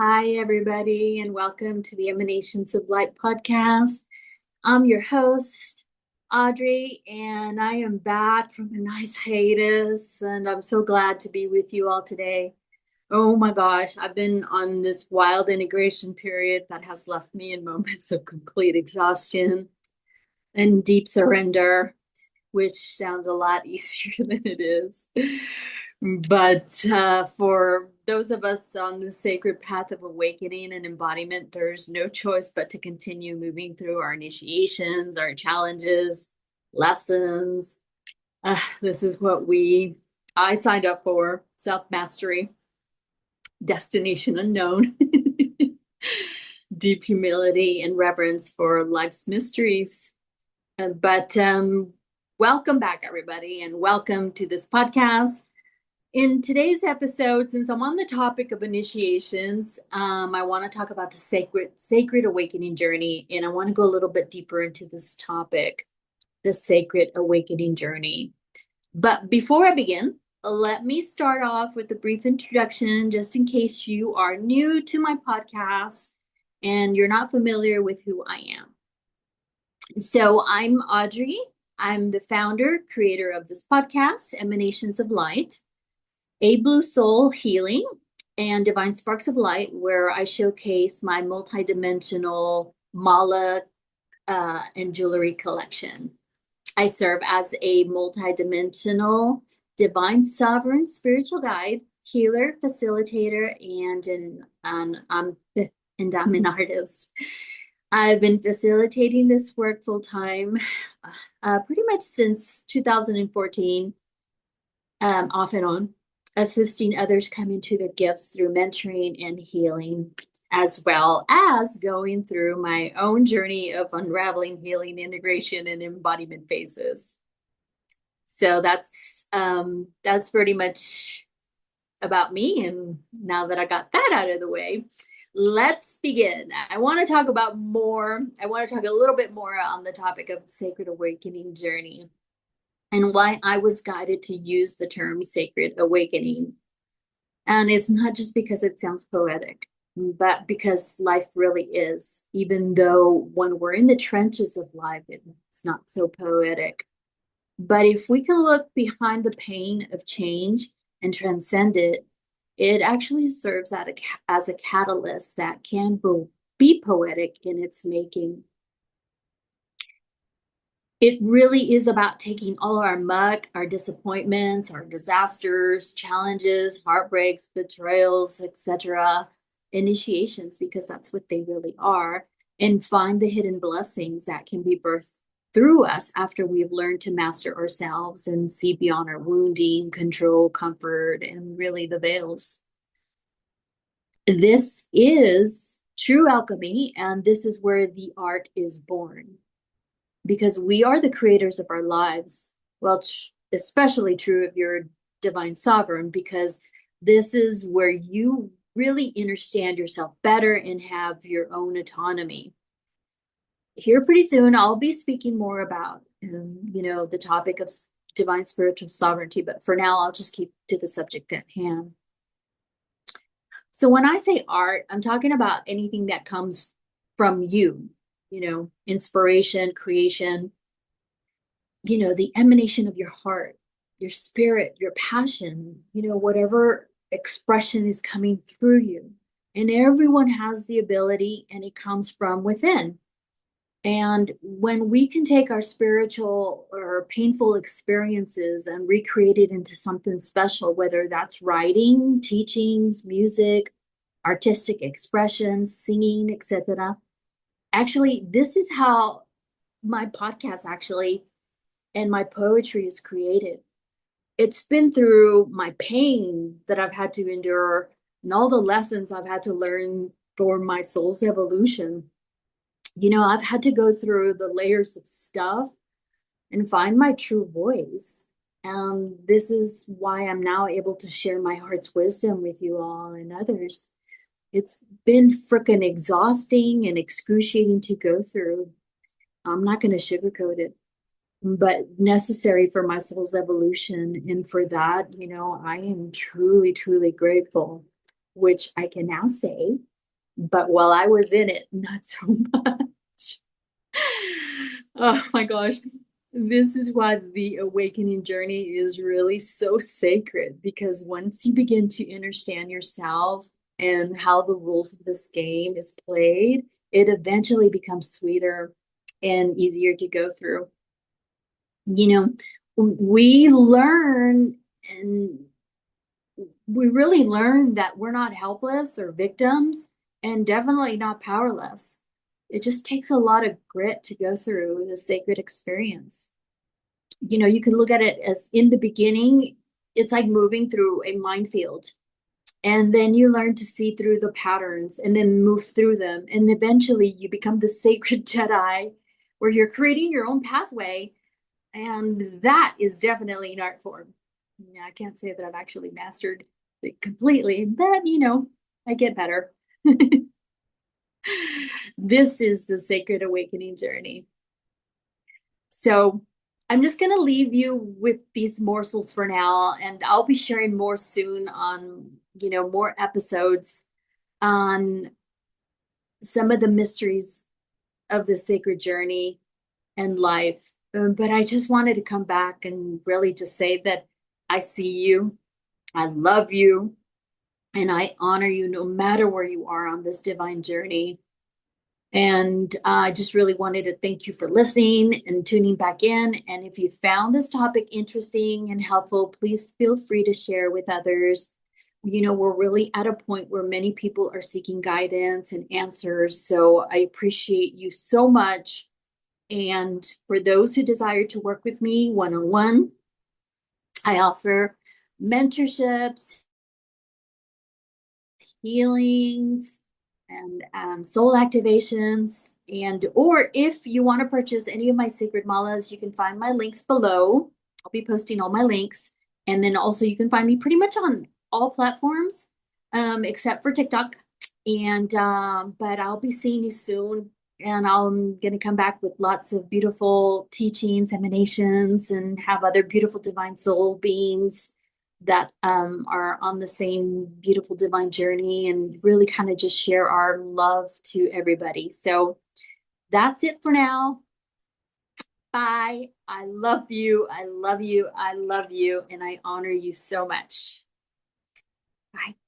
Hi, everybody, and welcome to the Emanations of Light podcast. I'm your host, Audrey, and I am back from a nice hiatus, and I'm so glad to be with you all today. Oh my gosh, I've been on this wild integration period that has left me in moments of complete exhaustion and deep surrender, which sounds a lot easier than it is. But for those of us on the sacred path of awakening and embodiment, there's no choice but to continue moving through our initiations, our challenges, lessons. This is what I signed up for, self-mastery, destination unknown, deep humility and reverence for life's mysteries. But welcome back, everybody, and welcome to this podcast. In today's episode, since I'm on the topic of initiations, I want to talk about the sacred awakening journey, and I want to go a little bit deeper into this topic, the sacred awakening journey. But before I begin, let me start off with a brief introduction, just in case you are new to my podcast and you're not familiar with who I am. So I'm Audrey. I'm the founder, creator of this podcast, Emanations of Light, a blue soul healing and divine sparks of light, where I showcase my multidimensional mala and jewelry collection. I serve as a multidimensional divine sovereign spiritual guide, healer, facilitator, and I'm an artist. I've been facilitating this work full time pretty much since 2014, off and on, assisting others come into their gifts through mentoring and healing, as well as going through my own journey of unraveling, healing, integration, and embodiment phases. So that's pretty much about me. And now that I got that out of the way, let's begin. I want to talk a little bit more on the topic of sacred awakening journey and why I was guided to use the term sacred awakening. And it's not just because it sounds poetic, but because life really is, even though when we're in the trenches of life, it's not so poetic. But if we can look behind the pain of change and transcend it, it actually serves as a catalyst that can be poetic in its making. It really is about taking all our muck, our disappointments, our disasters, challenges, heartbreaks, betrayals, etc., initiations, because that's what they really are, and find the hidden blessings that can be birthed through us after we've learned to master ourselves and see beyond our wounding, control, comfort, and really the veils. This is true alchemy, and this is where the art is born, because we are the creators of our lives. Well, especially true of your divine sovereign, because this is where you really understand yourself better and have your own autonomy. Here pretty soon, I'll be speaking more about, the topic of divine spiritual sovereignty, but for now, I'll just keep to the subject at hand. So when I say art, I'm talking about anything that comes from you, inspiration, creation, the emanation of your heart, your spirit, your passion, whatever expression is coming through you. And everyone has the ability, and it comes from within. And when we can take our spiritual or painful experiences and recreate it into something special, whether that's writing, teachings, music, artistic expressions, singing, etc. Actually, this is how my podcast and my poetry is created. It's been through my pain that I've had to endure and all the lessons I've had to learn for my soul's evolution. I've had to go through the layers of stuff and find my true voice. And this is why I'm now able to share my heart's wisdom with you all and others. It's been freaking exhausting and excruciating to go through. I'm not going to sugarcoat it, but necessary for my soul's evolution. And for that, I am truly, truly grateful, which I can now say But while I was in it, not so much. Oh my gosh. This is why the awakening journey is really so sacred, because once you begin to understand yourself and how the rules of this game is played, it eventually becomes sweeter and easier to go through. You know, we learn and we really learn that we're not helpless or victims and definitely not powerless. It just takes a lot of grit to go through the sacred experience. You can look at it as in the beginning, it's like moving through a minefield. And then you learn to see through the patterns and then move through them. And eventually you become the sacred Jedi where you're creating your own pathway. And that is definitely an art form. Yeah, I can't say that I've actually mastered it completely, but I get better. This is the sacred awakening journey. So I'm just going to leave you with these morsels for now, and I'll be sharing more soon on, more episodes on some of the mysteries of the sacred journey and life. But I just wanted to come back and really just say that I see you, I love you, and I honor you no matter where you are on this divine journey. And I just really wanted to thank you for listening and tuning back in. And if you found this topic interesting and helpful, please feel free to share with others. We're really at a point where many people are seeking guidance and answers. So I appreciate you so much. And for those who desire to work with me one-on-one, I offer mentorships, healings, and soul activations. And or if you want to purchase any of my sacred malas, you can find my links below. I'll be posting all my links. And then also you can find me pretty much on all platforms, except for TikTok. And but I'll be seeing you soon. And I'm going to come back with lots of beautiful teachings, emanations, and have other beautiful divine soul beings that are on the same beautiful divine journey, and really kind of just share our love to everybody. So that's it for now. Bye. I love you. I love you. I love you. And I honor you so much. Bye.